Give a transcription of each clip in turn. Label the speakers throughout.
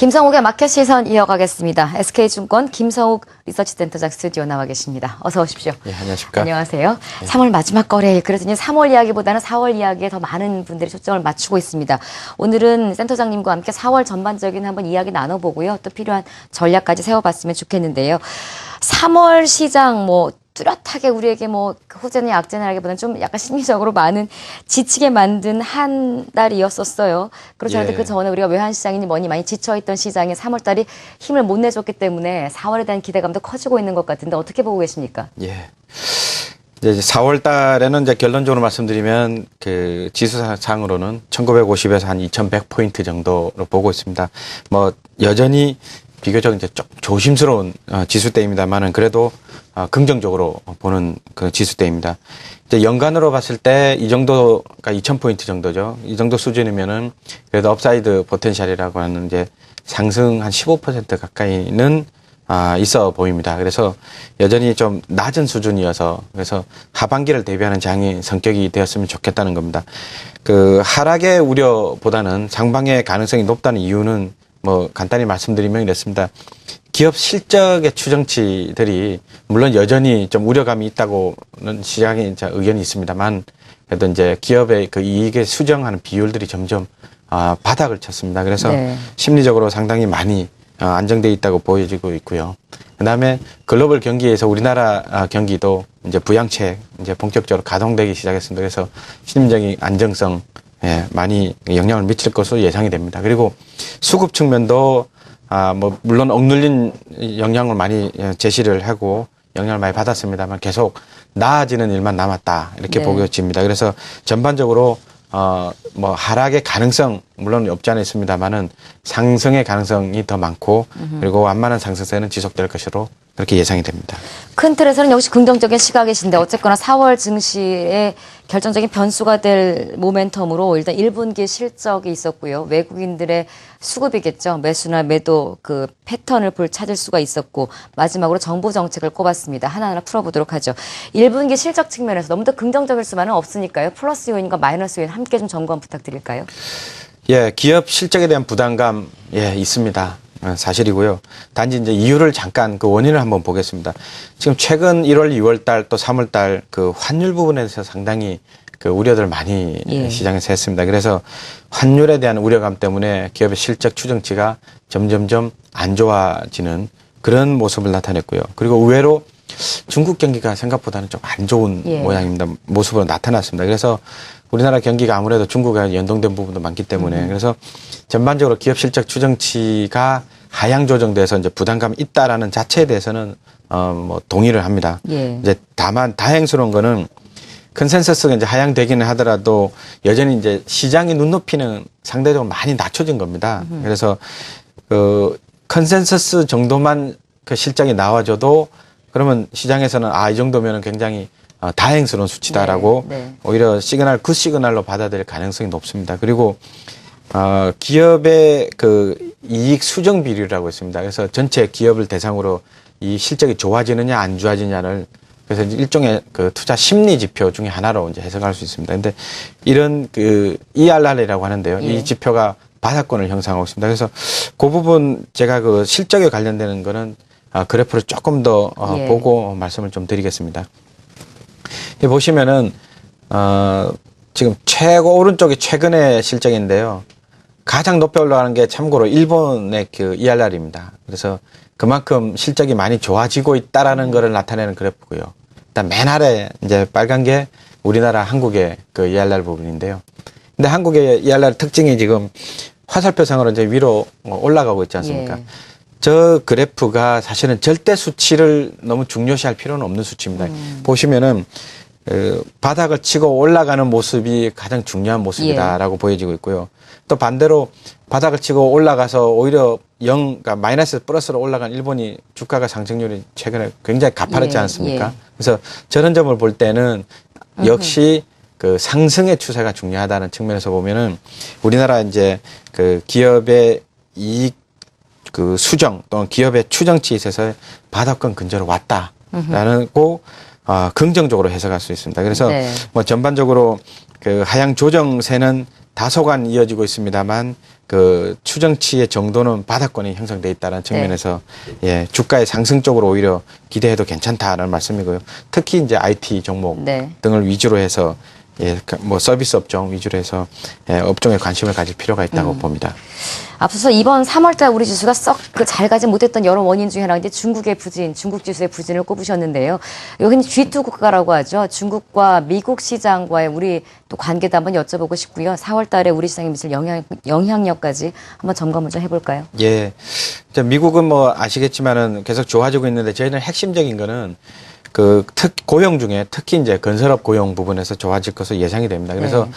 Speaker 1: 김성욱의 마켓 시선 이어가겠습니다. SK증권 김성욱 리서치센터장 스튜디오 나와 계십니다. 어서 오십시오.
Speaker 2: 네, 안녕하십니까.
Speaker 1: 안녕하세요. 3월 마지막 거래일. 그랬더니 3월 이야기보다는 4월 이야기에 더 많은 분들이 초점을 맞추고 있습니다. 오늘은 센터장님과 함께 4월 전반적인 한번 이야기 나눠보고요. 또 필요한 전략까지 세워봤으면 좋겠는데요. 3월 시장 뚜렷하게 우리에게 호재냐 악재냐라기보다는 좀 약간 심리적으로 많은 지치게 만든 한 달이었었어요. 그렇지 않아도 그 전에 우리가 외환시장이니 뭐니 많이 지쳐있던 시장에 3월 달이 힘을 못 내줬기 때문에 4월에 대한 기대감도 커지고 있는 것 같은데 어떻게 보고 계십니까?
Speaker 2: 예. 이제 4월 달에는 이제 결론적으로 말씀드리면 그 지수상으로는 1950에서 한 2100포인트 정도로 보고 있습니다. 여전히 비교적 이제 좀 조심스러운 지수대입니다만은 그래도 긍정적으로 보는 그 지수대입니다. 이제 연간으로 봤을 때 이 정도, 그러니까 2000포인트 정도죠. 이 정도 수준이면은 그래도 업사이드 포텐셜이라고 하는 이제 상승 한 15% 가까이는 있어 보입니다. 그래서 여전히 좀 낮은 수준이어서 그래서 하반기를 대비하는 장의 성격이 되었으면 좋겠다는 겁니다. 그 하락의 우려보다는 상방의 가능성이 높다는 이유는 간단히 말씀드리면 이렇습니다. 기업 실적의 추정치들이 물론 여전히 좀 우려감이 있다고는 시장의 의견이 있습니다만 그래도 이제 기업의 그 이익에 수정하는 비율들이 점점 바닥을 쳤습니다. 그래서 네. 심리적으로 상당히 많이 안정돼 있다고 보여지고 있고요. 그다음에 글로벌 경기에서 우리나라 경기도 이제 부양책 이제 본격적으로 가동되기 시작했습니다. 그래서 심리적인 안정성 많이 영향을 미칠 것으로 예상이 됩니다. 그리고 수급 측면도 물론 억눌린 영향을 많이 제시를 하고 영향을 많이 받았습니다만 계속 나아지는 일만 남았다 이렇게 네. 보여집니다. 그래서 전반적으로 하락의 가능성 물론 없지 않아 있습니다만은 상승의 가능성이 더 많고 그리고 완만한 상승세는 지속될 것으로 그렇게 예상이 됩니다.
Speaker 1: 큰 틀에서는 역시 긍정적인 시각이신데 어쨌거나 4월 증시의 결정적인 변수가 될 모멘텀으로 일단 1분기 실적이 있었고요. 외국인들의 수급이겠죠. 매수나 매도 그 패턴을 찾을 수가 있었고 마지막으로 정부 정책을 꼽았습니다. 하나하나 풀어보도록 하죠. 1분기 실적 측면에서 너무 더 긍정적일 수만은 없으니까요. 플러스 요인과 마이너스 요인 함께 좀 점검 부탁드릴까요?
Speaker 2: 예, 기업 실적에 대한 부담감 있습니다. 사실이고요. 단지 이제 이유를 잠깐 그 원인을 한번 보겠습니다. 지금 최근 1월, 2월 달 또 3월 달 그 환율 부분에서 상당히 그 우려들 많이 시장에서 했습니다. 그래서 환율에 대한 우려감 때문에 기업의 실적 추정치가 점점점 안 좋아지는 그런 모습을 나타냈고요. 그리고 의외로 중국 경기가 생각보다는 좀 안 좋은 모양입니다. 모습으로 나타났습니다. 그래서 우리나라 경기가 아무래도 중국과 연동된 부분도 많기 때문에 그래서 전반적으로 기업 실적 추정치가 하향 조정돼서 이제 부담감이 있다라는 자체에 대해서는 동의를 합니다. 이제 다만 다행스러운 거는 컨센서스가 이제 하향되기는 하더라도 여전히 이제 시장이 눈높이는 상대적으로 많이 낮춰진 겁니다. 그래서 그 컨센서스 정도만 그 실적이 나와줘도 그러면 시장에서는 이 정도면은 굉장히 다행스러운 수치다라고 오히려 굿 시그널로 받아들일 가능성이 높습니다. 그리고 기업의 그 이익 수정 비율이라고 있습니다. 그래서 전체 기업을 대상으로 이 실적이 좋아지느냐 안 좋아지느냐를 그래서 일종의 그 투자 심리 지표 중에 하나로 이제 해석할 수 있습니다. 근데 이런 그 ERR이라고 하는데요. 이 지표가 바닥권을 형성하고 있습니다. 그래서 그 부분 제가 그 실적에 관련되는 거는 그래프를 조금 더 보고 말씀을 좀 드리겠습니다. 보시면은 지금 최고 오른쪽이 최근의 실적인데요. 가장 높이 올라가는 게 참고로 일본의 그 ERR입니다. 그래서 그만큼 실적이 많이 좋아지고 있다라는 것을 나타내는 그래프고요. 일단 맨 아래 이제 빨간 게 우리나라 한국의 그 ERR 부분인데요. 근데 한국의 ERR 특징이 지금 화살표상으로 이제 위로 올라가고 있지 않습니까? 저 그래프가 사실은 절대 수치를 너무 중요시할 필요는 없는 수치입니다. 보시면은 바닥을 치고 올라가는 모습이 가장 중요한 모습이다라고 보여지고 있고요. 또 반대로 바닥을 치고 올라가서 오히려 그러니까 마이너스 플러스로 올라간 일본이 주가가 상승률이 최근에 굉장히 가파르지 않습니까? 그래서 저런 점을 볼 때는 역시 그 상승의 추세가 중요하다는 측면에서 보면은 우리나라 이제 그 기업의 이익 그 수정 또는 기업의 추정치에 있어서 바닥권 근처로 왔다라는 거 긍정적으로 해석할 수 있습니다. 그래서 전반적으로 그 하향 조정세는 다소간 이어지고 있습니다만 그 추정치의 정도는 바닥권이 형성돼 있다는 측면에서 예, 주가의 상승 쪽으로 오히려 기대해도 괜찮다라는 말씀이고요. 특히 이제 IT 종목 등을 위주로 해서 예, 뭐 서비스 업종 위주로 해서 예, 업종에 관심을 가질 필요가 있다고 봅니다.
Speaker 1: 앞서서 이번 3월달 우리 지수가 썩 잘 가지 못했던 여러 원인 중에 하나가 이제 중국의 부진, 중국 지수의 부진을 꼽으셨는데요. 여기는 G2 국가라고 하죠. 중국과 미국 시장과의 우리 또 관계도 한번 여쭤보고 싶고요. 4월달에 우리 시장에 미칠 영향력까지 한번 점검을 좀 해볼까요?
Speaker 2: 예, 미국은 뭐 아시겠지만은 계속 좋아지고 있는데 저희는 핵심적인 거는 그 고용 중에 특히 이제 건설업 고용 부분에서 좋아질 것으로 예상이 됩니다. 그래서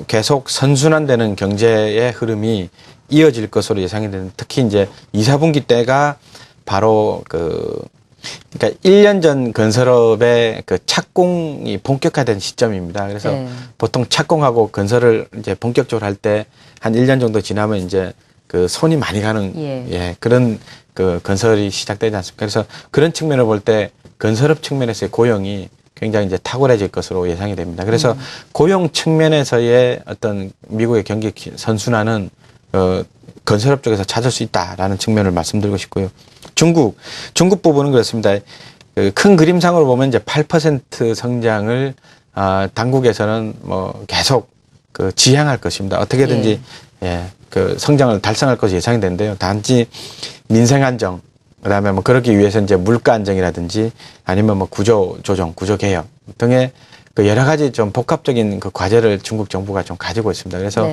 Speaker 2: 계속 선순환되는 경제의 흐름이 이어질 것으로 예상이 되는 특히 이제 2, 4분기 때가 바로 그러니까 1년 전 건설업의 그 착공이 본격화된 시점입니다. 그래서 보통 착공하고 건설을 이제 본격적으로 할 때 한 1년 정도 지나면 이제 그 손이 많이 가는 그런 그 건설이 시작되지 않습니까? 그래서 그런 측면을 볼 때 건설업 측면에서의 고용이 굉장히 이제 탁월해질 것으로 예상이 됩니다. 그래서 고용 측면에서의 어떤 미국의 경기 선순환은 건설업 쪽에서 찾을 수 있다라는 측면을 말씀드리고 싶고요. 중국 부분은 그렇습니다. 큰 그림상으로 보면 이제 8% 성장을 당국에서는 뭐 계속 그 지향할 것입니다. 어떻게든지 그 성장을 달성할 것이 예상이 되는데요. 단지 민생 안정, 그다음에 뭐 그러기 위해서 이제 물가 안정이라든지 아니면 뭐 구조 조정, 구조 개혁 등의 그 여러 가지 좀 복합적인 그 과제를 중국 정부가 좀 가지고 있습니다. 그래서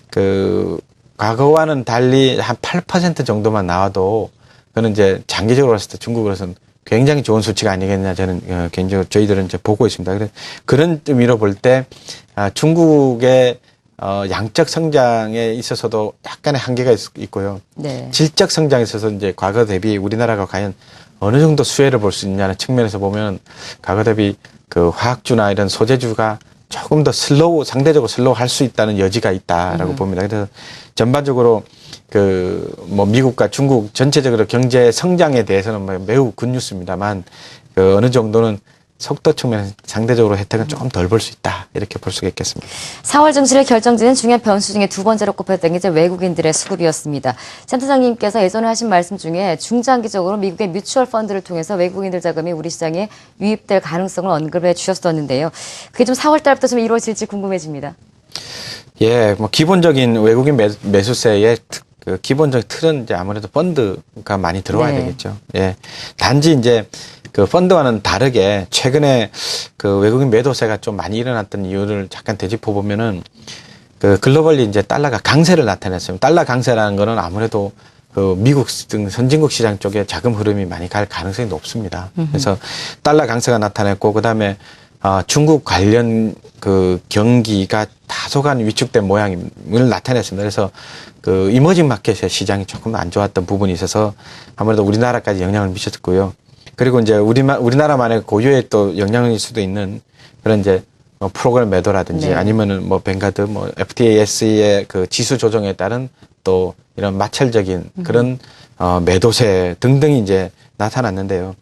Speaker 2: 그 과거와는 달리 한 8% 정도만 나와도 그는 이제 장기적으로 봤을 때 중국으로서는 굉장히 좋은 수치가 아니겠냐 저는 개인적으로 저희들은 이제 보고 있습니다. 그래서 그런 의미로 볼 때 중국의 양적 성장에 있어서도 약간의 한계가 있고요. 질적 성장에 있어서 이제 과거 대비 우리나라가 과연 어느 정도 수혜를 볼 수 있냐는 측면에서 보면 과거 대비 그 화학주나 이런 소재주가 조금 더 상대적으로 슬로우 할 수 있다는 여지가 있다라고 봅니다. 그래서 전반적으로 그 뭐 미국과 중국 전체적으로 경제 성장에 대해서는 매우 굿뉴스입니다만 그 어느 정도는 속도 측면에서 상대적으로 혜택은 조금 덜 볼 수 있다. 이렇게 볼 수가 있겠습니다. 4월
Speaker 1: 증시를 결정짓는 중요한 변수 중에 두 번째로 꼽혔던 게 이제 외국인들의 수급이었습니다. 센터장님께서 예전에 하신 말씀 중에 중장기적으로 미국의 뮤추얼 펀드를 통해서 외국인들 자금이 우리 시장에 유입될 가능성을 언급해 주셨었는데요. 그게 좀 4월 달부터 좀 이루어질지 궁금해집니다.
Speaker 2: 예, 뭐 기본적인 외국인 매수세의 그 기본적 틀은 이제 아무래도 펀드가 많이 들어와야 되겠죠. 예. 단지 이제 그 펀드와는 다르게 최근에 그 외국인 매도세가 좀 많이 일어났던 이유를 잠깐 되짚어 보면은 그 글로벌리 이제 달러가 강세를 나타냈어요. 달러 강세라는 거는 아무래도 그 미국 등 선진국 시장 쪽에 자금 흐름이 많이 갈 가능성이 높습니다. 그래서 달러 강세가 나타냈고 그다음에 중국 관련 그 경기가 다소간 위축된 모양을 나타냈습니다. 그래서 그 이머징 마켓의 시장이 조금 안 좋았던 부분이 있어서 아무래도 우리나라까지 영향을 미쳤고요. 그리고 이제 우리나라만의 고유의 또 영향일 수도 있는 그런 이제 뭐 프로그램 매도라든지 아니면은 뭐 뱅가드, 뭐 FTSE의 그 지수 조정에 따른 또 이런 마찰적인 그런 매도세 등등이 이제 나타났는데요.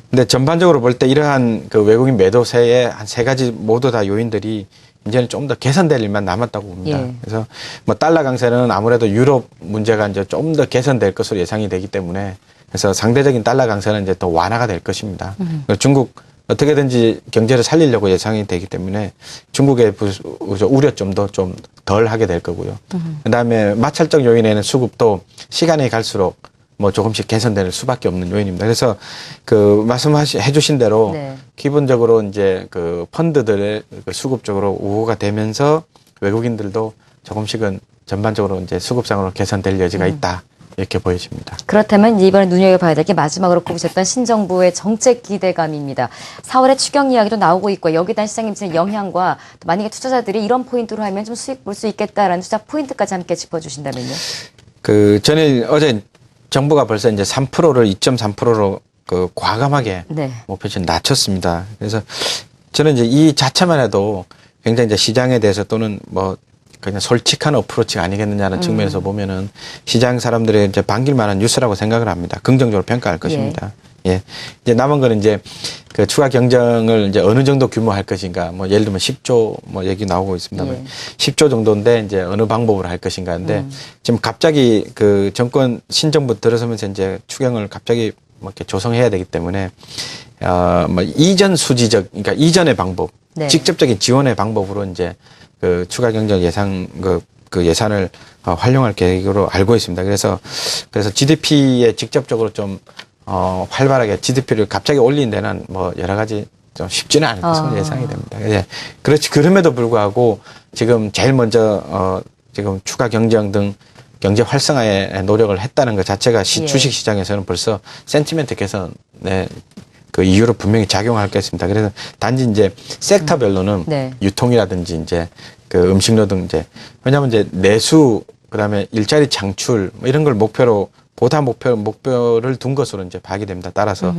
Speaker 2: 근데 전반적으로 볼 때 이러한 그 외국인 매도세의 한 세 가지 모두 다 요인들이 이제는 좀 더 개선될 일만 남았다고 봅니다. 그래서 뭐 달러 강세는 아무래도 유럽 문제가 이제 좀 더 개선될 것으로 예상이 되기 때문에 그래서 상대적인 달러 강세는 이제 또 완화가 될 것입니다. 중국 어떻게든지 경제를 살리려고 예상이 되기 때문에 중국의 우려점도 좀 덜 하게 될 거고요. 그다음에 마찰적 요인에는 수급도 시간이 갈수록 뭐 조금씩 개선될 수밖에 없는 요인입니다. 그래서 그 말씀해 주신 대로 기본적으로 이제 그 펀드들의 그 수급적으로 우호가 되면서 외국인들도 조금씩은 전반적으로 이제 수급상으로 개선될 여지가 있다. 이렇게 보여집니다.
Speaker 1: 그렇다면 이번에 눈여겨봐야 될 게 마지막으로 꼽으셨던 신정부의 정책 기대감입니다. 4월에 추경 이야기도 나오고 있고 여기에 대한 시장에 미치는 영향과 또 만약에 투자자들이 이런 포인트로 하면 좀 수익 볼 수 있겠다라는 투자 포인트까지 함께 짚어주신다면요.
Speaker 2: 그 저는 어제 정부가 벌써 이제 3%를 2.3%로 그 과감하게 목표치를 낮췄습니다. 그래서 저는 이제 이 자체만 해도 굉장히 이제 시장에 대해서 또는 뭐 그냥 솔직한 어프로치가 아니겠느냐는 측면에서 보면은 시장 사람들의 이제 반길 만한 뉴스라고 생각을 합니다. 긍정적으로 평가할 것입니다. 예. 이제 남은 거는 이제 그 추가 경정을 이제 어느 정도 규모 할 것인가. 뭐 예를 들면 10조 뭐 얘기 나오고 있습니다만
Speaker 1: 예.
Speaker 2: 10조 정도인데 이제 어느 방법으로 할 것인가인데 지금 갑자기 그 정권 신정부 들어서면서 이제 추경을 갑자기 뭐 이렇게 조성해야 되기 때문에 뭐 이전 수지적 그러니까 이전의 방법,
Speaker 1: 네.
Speaker 2: 직접적인 지원의 방법으로 이제 그 추가 경정 예산 그 예산을 활용할 계획으로 알고 있습니다. 그래서 GDP에 직접적으로 좀 활발하게 GDP를 갑자기 올린 데는 뭐 여러 가지 좀 쉽지는 않을 것으로 예상이 됩니다. 예. 그렇지 그럼에도 불구하고 지금 제일 먼저 지금 추가 경정 등 경제 활성화에 노력을 했다는 것 자체가
Speaker 1: 예.
Speaker 2: 주식 시장에서는 벌써 센티멘트 개선의 그 이유로 분명히 작용할 것입니다. 그래서 단지 이제 섹터별로는
Speaker 1: 네.
Speaker 2: 유통이라든지 이제 그 음식료 등 이제 왜냐하면 이제 내수 그다음에 일자리 창출 뭐 이런 걸 목표로 보다 목표를 둔 것으로 이제 파악이 됩니다. 따라서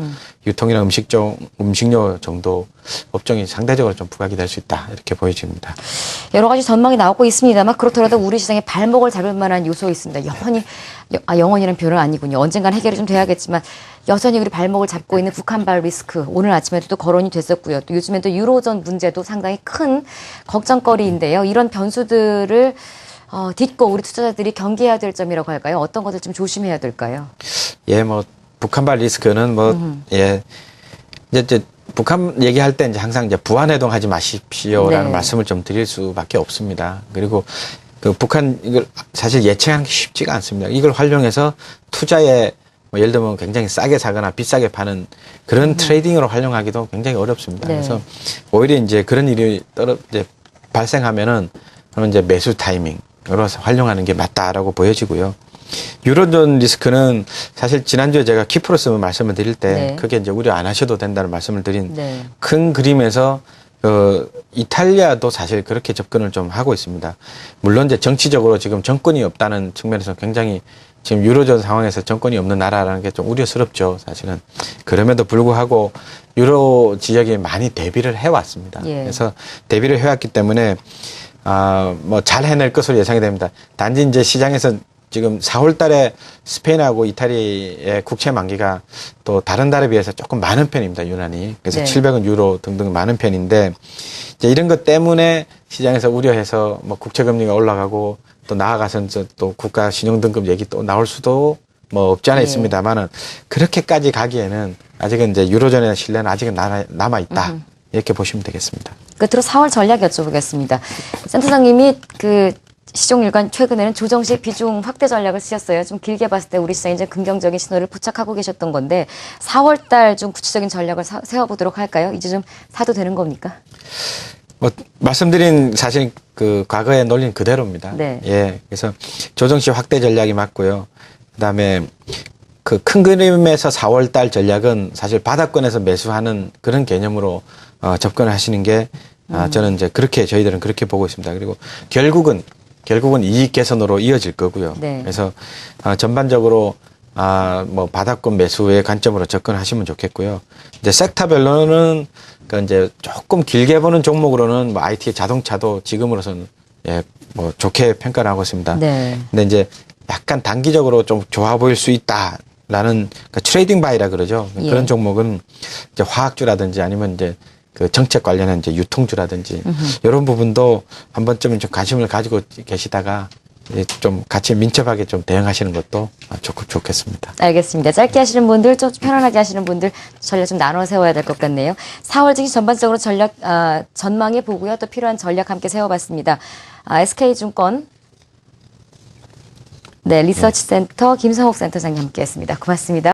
Speaker 2: 유통이나 음식료 정도 업종이 상대적으로 좀 부각이 될 수 있다 이렇게 보여집니다.
Speaker 1: 여러 가지 전망이 나오고 있습니다만 그렇더라도 우리 시장의 발목을 잡을 만한 요소 있습니다. 영원히는 표현은 아니군요. 언젠간 해결이 좀 돼야겠지만 여전히 우리 발목을 잡고 있는 북한발 리스크 오늘 아침에도 또 거론이 됐었고요. 또 요즘엔 또 유로존 문제도 상당히 큰 걱정거리인데요. 이런 변수들을 딛고 우리 투자자들이 경계해야 될 점이라고 할까요? 어떤 것을 좀 조심해야 될까요?
Speaker 2: 예, 뭐 북한발 리스크는 예 이제 북한 얘기할 때 이제 항상 이제 부안해동 하지 마십시오라는
Speaker 1: 네.
Speaker 2: 말씀을 좀 드릴 수밖에 없습니다. 그리고 그 북한 이걸 사실 예측하기 쉽지가 않습니다. 이걸 활용해서 투자에 뭐 예를 들면 굉장히 싸게 사거나 비싸게 파는 그런 트레이딩으로 활용하기도 굉장히 어렵습니다.
Speaker 1: 네.
Speaker 2: 그래서 오히려 이제 그런 일이 이제 발생하면은 그러면 이제 매수 타이밍으로 활용하는 게 맞다라고 보여지고요. 유로존 리스크는 사실 지난주에 제가 키프로스 말씀을 드릴 때
Speaker 1: 네.
Speaker 2: 크게 이제 우려 안 하셔도 된다는 말씀을 드린
Speaker 1: 네.
Speaker 2: 큰 그림에서 이탈리아도 사실 그렇게 접근을 좀 하고 있습니다. 물론 이제 정치적으로 지금 정권이 없다는 측면에서 굉장히 지금 유로존 상황에서 정권이 없는 나라라는 게 좀 우려스럽죠, 사실은. 그럼에도 불구하고 유로 지역에 많이 대비를 해왔습니다.
Speaker 1: 예.
Speaker 2: 그래서 대비를 해왔기 때문에 뭐 잘 해낼 것으로 예상이 됩니다. 단지 이제 시장에서 지금 4월 달에 스페인하고 이탈리아의 국채 만기가 또 다른 달에 비해서 조금 많은 편입니다, 유난히. 그래서
Speaker 1: 네.
Speaker 2: 700원 유로 등등 많은 편인데 이제 이런 것 때문에 시장에서 우려해서 뭐 국채 금리가 올라가고 또 나아가서 또 국가 신용 등급 얘기 또 나올 수도 뭐 없지 않아
Speaker 1: 네.
Speaker 2: 있습니다만은 그렇게까지 가기에는 아직은 이제 유로존의 신뢰는 아직은 남아 있다. 이렇게 보시면 되겠습니다.
Speaker 1: 끝으로 4월 전략 여쭤보겠습니다. 센터장님이 그 시종일관 최근에는 조정식 비중 확대 전략을 쓰셨어요. 좀 길게 봤을 때 우리 시장이 이제 긍정적인 신호를 포착하고 계셨던 건데 4월 달 좀 구체적인 전략을 세워보도록 할까요? 이제 좀 사도 되는 겁니까?
Speaker 2: 뭐 말씀드린 사실 그 과거의 논리는 그대로입니다.
Speaker 1: 네.
Speaker 2: 예, 그래서 조정식 확대 전략이 맞고요. 그다음에 그 큰 그림에서 4월 달 전략은 사실 바닥권에서 매수하는 그런 개념으로 접근을 하시는 게 저는 이제 그렇게 저희들은 그렇게 보고 있습니다. 그리고 결국은 이익 개선으로 이어질 거고요.
Speaker 1: 네.
Speaker 2: 그래서 전반적으로 뭐 바닥권 매수의 관점으로 접근하시면 좋겠고요. 이제 섹터별로는 그 이제 조금 길게 보는 종목으로는 뭐 IT, 자동차도 지금으로서는 예, 뭐 좋게 평가를 하고 있습니다.
Speaker 1: 네.
Speaker 2: 근데 이제 약간 단기적으로 좀 좋아 보일 수 있다라는 그러니까 트레이딩 바이라 그러죠.
Speaker 1: 예.
Speaker 2: 그런 종목은 이제 화학주라든지 아니면 이제 그 정책 관련한 이제 유통주라든지 이런 부분도 한 번쯤은 좀 관심을 가지고 계시다가 좀 같이 민첩하게 좀 대응하시는 것도 좋겠습니다.
Speaker 1: 알겠습니다. 짧게 하시는 분들, 좀 편안하게 하시는 분들 전략 좀 나눠 세워야 될 것 같네요. 4월 증시 전반적으로 전략 전망해 보고요. 또 필요한 전략 함께 세워봤습니다. SK증권 리서치센터 김성욱 센터장님 함께했습니다. 고맙습니다.